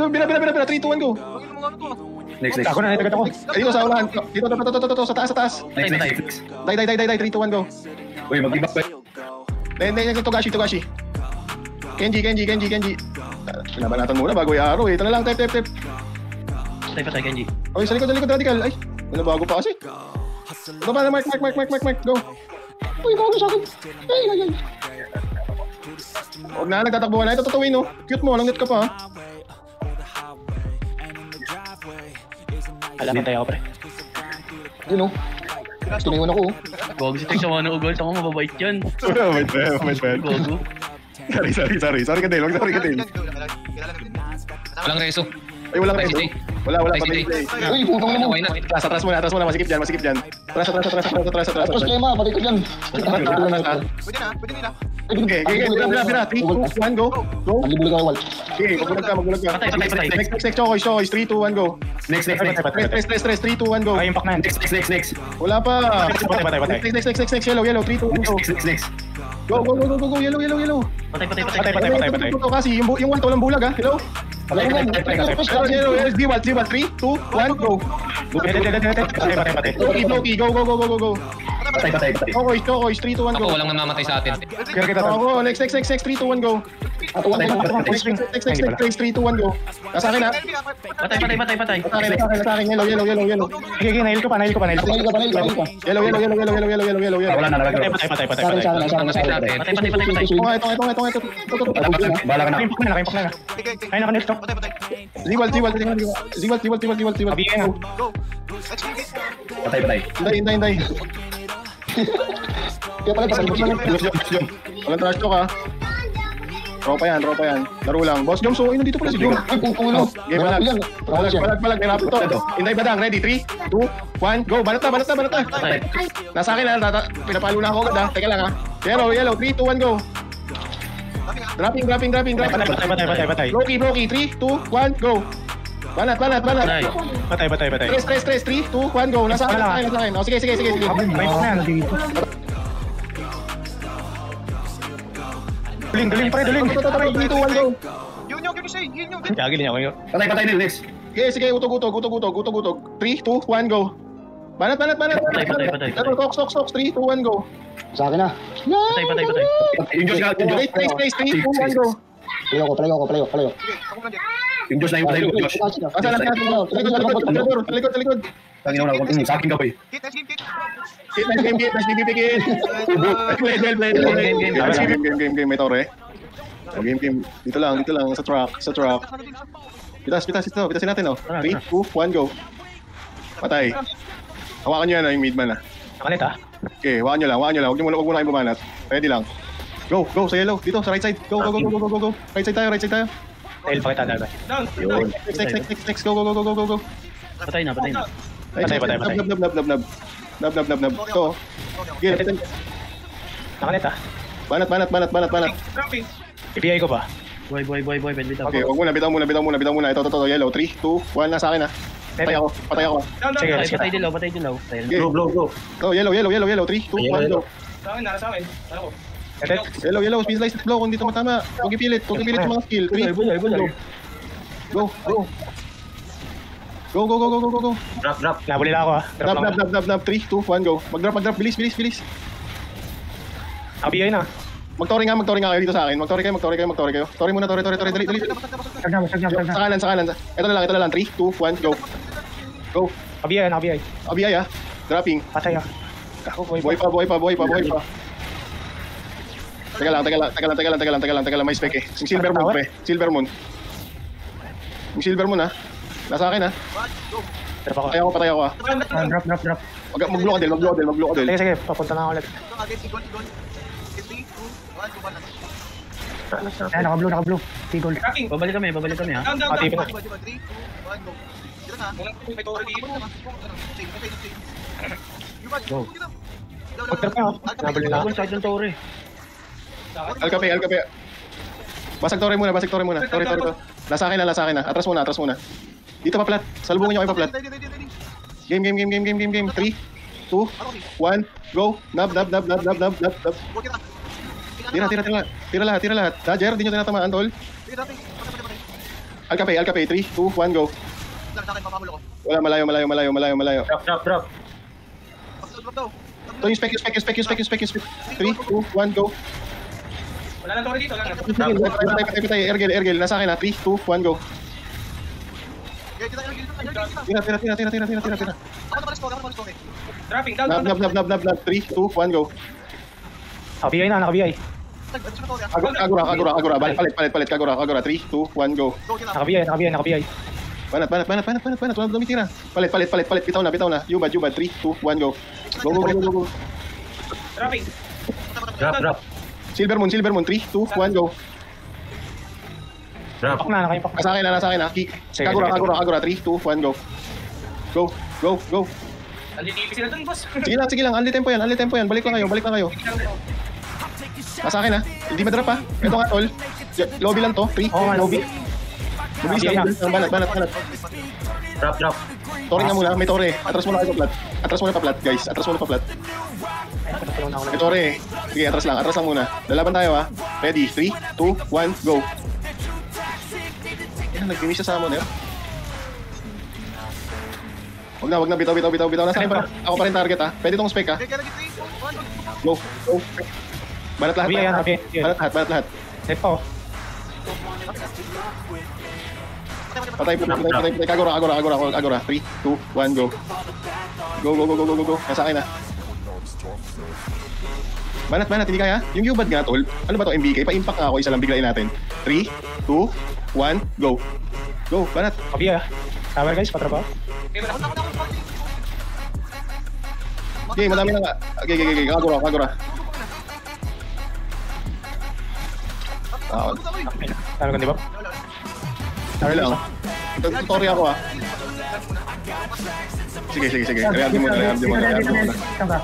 Bina, 3, 2, 1, go. Next. Ako na, nitagat ako. Dito sa unahan. Dito, sa taas. Next. Die, 3, 2, 1, go. Uy, mag-ibak ba? Then, Togashi. Kenji. Pinabanatan muna bago i-araw eh. Ito na lang, tep. Patay, Kenji. Oy, sa likod, radical. Ay, bago pa kasi. Ito pa na, Mark. Go. Uy, bago sa akin. Ay. Huwag na, nagtatakbuhan na. Ito, tutuwin, no. Cute mo, langit ka pa, ha. Alam, tayo ako, pre. Yun, no. Tiniwan ako, oh. Gogo si Tex sa mga ugol. Taka mo, mababait yan. Mabait. Gogo. Sorry. Sorry ka, Dale. Walang reso. Ay, walang reso. Wala. Patay si Jay. Uy, putong na mo. Away na. Atras muna. Masikip dyan. Atras. Tapos Lema, balik ko dyan. Pwede nila. Okay, bira. 3, 2, 1, go. Nalibuli ka, Wal. Okay, magbulag ka. Patay. Next, Chokoy, 3, 2, 1, go. Next. Stress, 3, 2, 1, go. Ay, impact na yan. Next. Wala pa. Patay. Next, yellow, 3, 2, 1, go. Next. Go, yellow. Patay. Kasi yung one to walang bulag, ha? Hello? Yellow, D-Walt, 3, 2, 1, go. Patay. Loki, go. Patay. Chokoy, 3, 2, 1, Ako, go. walang mamamatay sa atin. Ako, next, 3, 2, 1, go. Next, 3, 2, 1, go. Nasa akin, ha? Patay. Nasa akin, yellow. Sige, nail ko pa. Nail ka. Yellow. Wala na, nalagay. Patay. Sa akin. Ito. Bala ka na. Impact na. Ay, naka-next to. Ziwal. Abi yan, ha. Patay. Hinday. Kaya pala, Jom. Walang trash talk, ha? Tropa yan. Laro lang. Boss Jom, so dito pala si Jom. Ay, puno. Game balag. Nirapit to. Hinday badang. Ready? 3, 2, 1, go. Banat na. Nasa akin, ha? Pinapalo na ako agad, ha? Teka lang, ha? Yellow. 3, 2, 1, go. Dropping. Patay. Loki. 3, 2, 1, go. Banat. Patay. Stress. 3, 2, 1, go. Nasa akin. O, sige. May impact na yan. Duling, pre. 3, 2, 1, go. Yun yung. Gagil niya ako yun. Patay nil, next. Sige, utog. 3, 2, 1, go. Banat. Patay. Talk. 3, 2, 1, go. Sa akin na. Patay. Yung Diyos nga. Race, 3, 2, 1, go. Playo ko. Yung Diyos na yung patay ko, Diyos. Asa lang. Sa likod. Tangin ako na. Sa akin ka, boy. Game. Play. May tore. Game. Dito lang. Sa truck. Pitasin natin, oh. 3, 2, 1, go. Patay. Hawakan nyo yan, yung midman, ha. Nakalit, ha. Okay, hawakan nyo lang. Huwag muna kayong bumanat. Ready lang. Go, sa yellow. Dito, sa right side. Go. Right side tayo. Nail pa kita, dagay. Yun. Next. Go. Patay na. Patay. Nab. Ito. Gil. Nakalit, ha. Banat. IPI ko ba? Boy. Pwede bitaw. Okay, wag muna. Bitaw muna. Ito. Yellow. 3, 2, 1. Nasa akin, ha. Patay ako. Sige, Patay dilaw. Okay. Blow. Go, yellow. 3, 2, 1, go. Sa akin. Ako. Yellow. Speed slice blow kung dito matama. Huwag ipilit yung mga skill. 3, go. Go. Drop. Nabuli na ako, ha. Drop. 3, 2, 1, go. Mag-drop. Bilis. IPI na. Mag-tori nga kayo dito sa akin. Mag-tori kayo. Tori muna, tori. Dali. Sagam. Sa kanan. Ito na lang. 3, 2, 1, go. IPI. Abiyay, ha. Dropping. Patay, ha. Boy pa. Teka lang. May spec, eh. Yung Silver Moon. Yung Silver Moon, ha. Nasa akin, ha. Drop ako. Patay ako, ha. Drop. Mag-blow ka, Del. Sige, papunta na ako ulit. Ayan, naka-blue. Tigol. Babalik kami, ha. Tipin na. Go. Pag-drop na, ha. Nabuli na ako. Side ng tore. Alkape. Basag tore muna. Tore. Nasa akin na. Atras muna. Dito pa plat. Salubungin niyo kayo pa plat. Game. 3, 2, 1, go. Nab. Tira lahat. Dodger, di nyo tinatamaan, tol. Alcape, 3, 2, 1, go. Sa akin, papabulo ko. Wala, malayo. Drop, drop, drop. Drop daw. So, yung spec. 3, 2, 1, go. Wala nang tore dito. Wala nang Patay. Ergel, nasa akin ha. 3, 2, 1, go. Okay, kita. Tira. Ako na palis ko. Dropping, down. Nab. 3, 2, 1, go. Naka-BI na, naka-BI. Agura. Palit. Kagura. 3, 2, 1, go. Naka-BI. Banat. Wala dumitira. Palit. Bitaw na. Yubad. 3, 2, 1, go. Go. Dropping. Drop. Silver Moon. 3, 2, 1, go. Drop. Impact na, naka-impact na. Nasa akin ha. Kagura. 3, 2, 1, go. Go. Nandinipi sila dun, boss. Sige lang. Anli tempo yan. Balik lang kayo. Nasa akin ha. Hindi madrop ha. Ito nga tol. Lobby lang to. 3, Oo nga, lobby. Mabilis lang. Banat. Drop. Tore nga muna. May tore. Atras muna pa plat. Guys. May tore. Sige, atras lang muna. Lalaban tayo ha. Ready? 3, 2, 1, go. Yan, nag-finish sa summoner. Wag na. Bitaw. Nasa akin pa. Ako pa rin target ha. Pwede tong spec ha. Go. Banat lahat. Naka-BI yan, okay. Banat lahat. Set pa, oh. Patay. Kagura. 3, 2, 1, go. Go. Nasa akin na. Banat, hindi kaya. Yung Yubad nga, tol. Ano ba to, MBK? Pa-impact nga ako, isa lang biglayin natin. 3, 2, 1, go. Go, banat. Naka-BI, ah. Tower, guys, patrabaho. Okay, madami na nga. Okay. Kagura. Tower, di ba? Sorry lang. Tutorial ako Sige. Real mo muna. Saan ka?